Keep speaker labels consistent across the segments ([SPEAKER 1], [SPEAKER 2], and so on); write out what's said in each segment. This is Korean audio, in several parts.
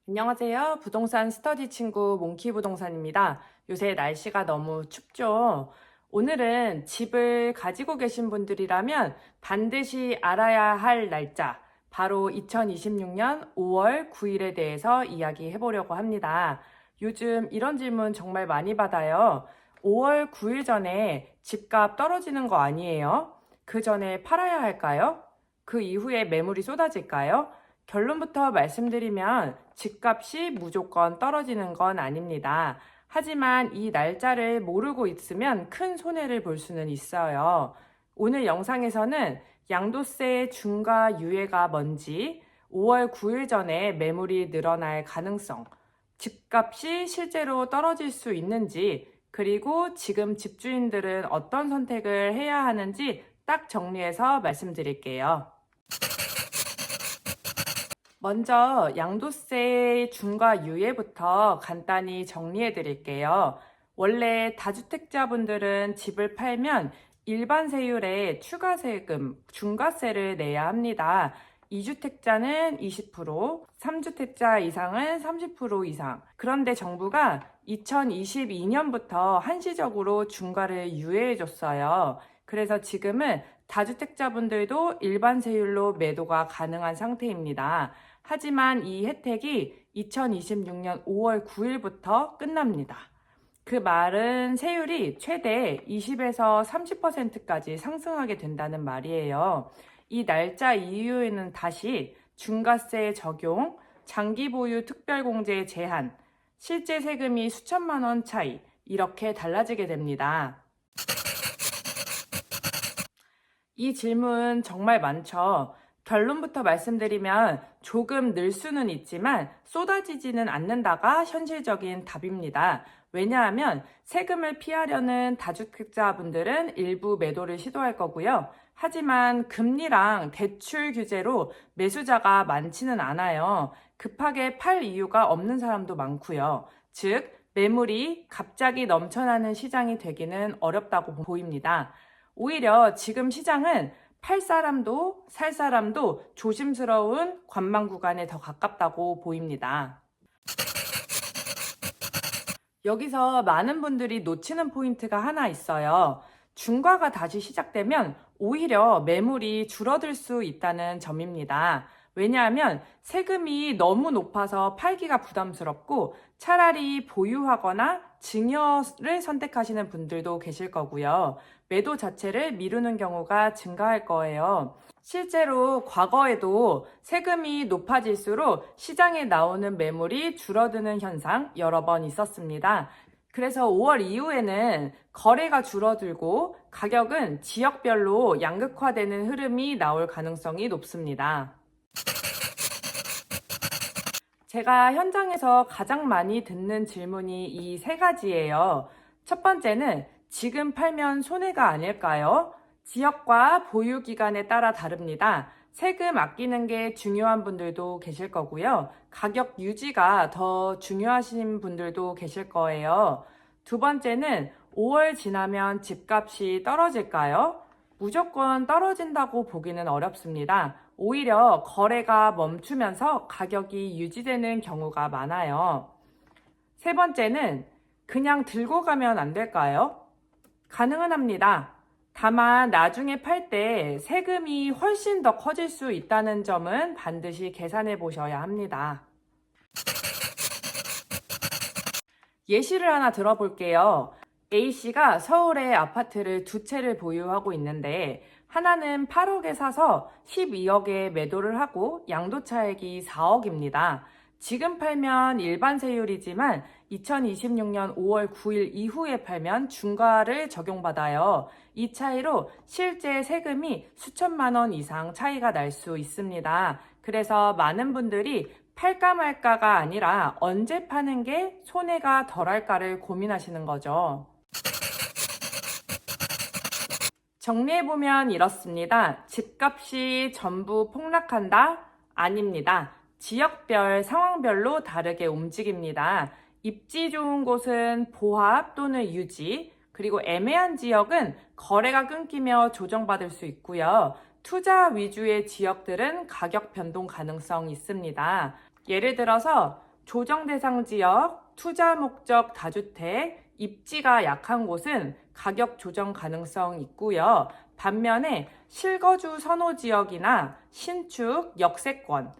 [SPEAKER 1] 안녕하세요. 부동산 스터디 친구 몽키 부동산입니다. 요새 날씨가 너무 춥죠? 오늘은 집을 가지고 계신 분들이라면 반드시 알아야 할 날짜, 바로 2026년 5월 9일에 대해서 이야기해 보려고 합니다. 요즘 이런 질문 정말 많이 받아요. 5월 9일 전에 집값 떨어지는 거 아니에요? 그 전에 팔아야 할까요? 그 이후에 매물이 쏟아질까요? 결론부터 말씀드리면 집값이 무조건 떨어지는 건 아닙니다. 하지만 이 날짜를 모르고 있으면 큰 손해를 볼 수는 있어요. 오늘 영상에서는 양도세 중과 유예가 뭔지, 5월 9일 전에 매물이 늘어날 가능성, 집값이 실제로 떨어질 수 있는지, 그리고 지금 집주인들은 어떤 선택을 해야 하는지 딱 정리해서 말씀드릴게요. 먼저 양도세 중과 유예부터 간단히 정리해 드릴게요. 원래 다주택자분들은 집을 팔면 일반 세율에 추가 세금, 중과세를 내야 합니다. 2주택자는 20%, 3주택자 이상은 30% 이상. 그런데 정부가 2022년부터 한시적으로 중과를 유예해 줬어요. 그래서 지금은 다주택자분들도 일반 세율로 매도가 가능한 상태입니다. 하지만 이 혜택이 2026년 5월 9일부터 끝납니다. 그 말은 세율이 최대 20에서 30%까지 상승하게 된다는 말이에요. 이 날짜 이후에는 다시 중과세 적용, 장기 보유 특별공제 제한, 실제 세금이 수천만 원 차이, 이렇게 달라지게 됩니다. 이 질문 정말 많죠. 결론부터 말씀드리면 조금 늘 수는 있지만 쏟아지지는 않는다가 현실적인 답입니다. 왜냐하면 세금을 피하려는 다주택자분들은 일부 매도를 시도할 거고요. 하지만 금리랑 대출 규제로 매수자가 많지는 않아요. 급하게 팔 이유가 없는 사람도 많고요. 즉, 매물이 갑자기 넘쳐나는 시장이 되기는 어렵다고 보입니다. 오히려 지금 시장은 팔 사람도 살 사람도 조심스러운 관망 구간에 더 가깝다고 보입니다. 여기서 많은 분들이 놓치는 포인트가 하나 있어요. 중과가 다시 시작되면 오히려 매물이 줄어들 수 있다는 점입니다. 왜냐하면 세금이 너무 높아서 팔기가 부담스럽고 차라리 보유하거나 증여를 선택하시는 분들도 계실 거고요. 매도 자체를 미루는 경우가 증가할 거예요. 실제로 과거에도 세금이 높아질수록 시장에 나오는 매물이 줄어드는 현상 여러 번 있었습니다. 그래서 5월 이후에는 거래가 줄어들고 가격은 지역별로 양극화되는 흐름이 나올 가능성이 높습니다. 제가 현장에서 가장 많이 듣는 질문이 이 세 가지예요. 첫 번째는 지금 팔면 손해가 아닐까요? 지역과 보유 기간에 따라 다릅니다. 세금 아끼는 게 중요한 분들도 계실 거고요. 가격 유지가 더 중요하신 분들도 계실 거예요. 두 번째는 5월 지나면 집값이 떨어질까요? 무조건 떨어진다고 보기는 어렵습니다. 오히려 거래가 멈추면서 가격이 유지되는 경우가 많아요. 세 번째는 그냥 들고 가면 안 될까요? 가능은 합니다. 다만 나중에 팔 때 세금이 훨씬 더 커질 수 있다는 점은 반드시 계산해 보셔야 합니다. 예시를 하나 들어볼게요. A씨가 서울에 아파트를 두 채를 보유하고 있는데 하나는 8억에 사서 12억에 매도를 하고 양도차익이 4억입니다. 지금 팔면 일반 세율이지만 2026년 5월 9일 이후에 팔면 중과를 적용받아요. 이 차이로 실제 세금이 수천만 원 이상 차이가 날 수 있습니다. 그래서 많은 분들이 팔까 말까가 아니라 언제 파는 게 손해가 덜할까를 고민하시는 거죠. 정리해보면 이렇습니다. 집값이 전부 폭락한다? 아닙니다. 지역별, 상황별로 다르게 움직입니다. 입지 좋은 곳은 보합 또는 유지, 그리고 애매한 지역은 거래가 끊기며 조정받을 수 있고요. 투자 위주의 지역들은 가격 변동 가능성이 있습니다. 예를 들어서 조정 대상 지역, 투자 목적 다주택, 입지가 약한 곳은 가격 조정 가능성 있고요. 반면에 실거주 선호 지역이나 신축, 역세권,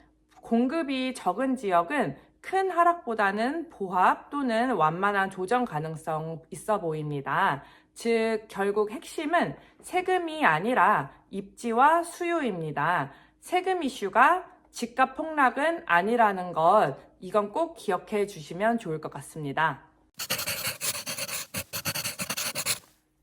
[SPEAKER 1] 공급이 적은 지역은 큰 하락보다는 보합 또는 완만한 조정 가능성 있어 보입니다. 즉, 결국 핵심은 세금이 아니라 입지와 수요입니다. 세금 이슈가 집값 폭락은 아니라는 것, 이건 꼭 기억해 주시면 좋을 것 같습니다.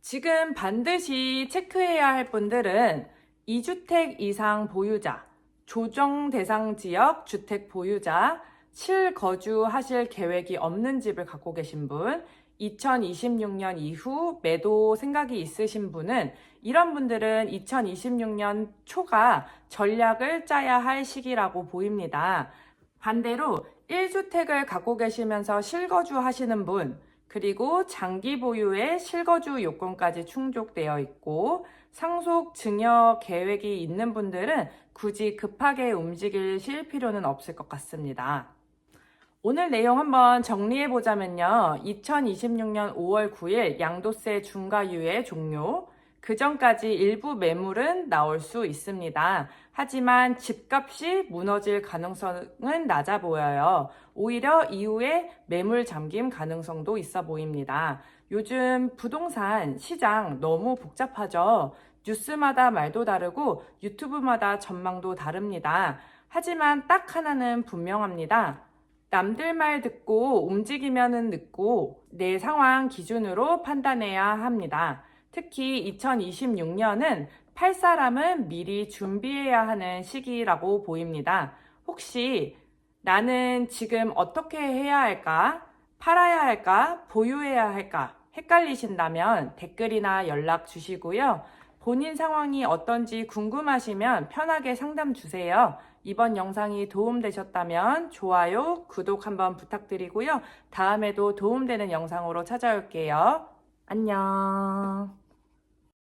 [SPEAKER 1] 지금 반드시 체크해야 할 분들은 2주택 이상 보유자, 조정 대상 지역 주택 보유자, 실거주 하실 계획이 없는 집을 갖고 계신 분, 2026년 이후 매도 생각이 있으신 분은 이런 분들은 2026년 초가 전략을 짜야 할 시기라고 보입니다. 반대로 1주택을 갖고 계시면서 실거주 하시는 분, 그리고 장기 보유에 실거주 요건까지 충족되어 있고 상속 증여 계획이 있는 분들은 굳이 급하게 움직이실 필요는 없을 것 같습니다. 오늘 내용 한번 정리해 보자면요. 2026년 5월 9일 양도세 중과유예 종료. 그 전까지 일부 매물은 나올 수 있습니다. 하지만 집값이 무너질 가능성은 낮아 보여요. 오히려 이후에 매물 잠김 가능성도 있어 보입니다. 요즘 부동산 시장 너무 복잡하죠. 뉴스마다 말도 다르고 유튜브마다 전망도 다릅니다. 하지만 딱 하나는 분명합니다. 남들 말 듣고 움직이면은 늦고 내 상황 기준으로 판단해야 합니다. 특히 2026년은 팔 사람은 미리 준비해야 하는 시기라고 보입니다. 혹시 나는 지금 어떻게 해야 할까? 팔아야 할까? 보유해야 할까? 헷갈리신다면 댓글이나 연락 주시고요. 본인 상황이 어떤지 궁금하시면 편하게 상담 주세요. 이번 영상이 도움되셨다면 좋아요, 구독 한번 부탁드리고요. 다음에도 도움되는 영상으로 찾아올게요. 안녕.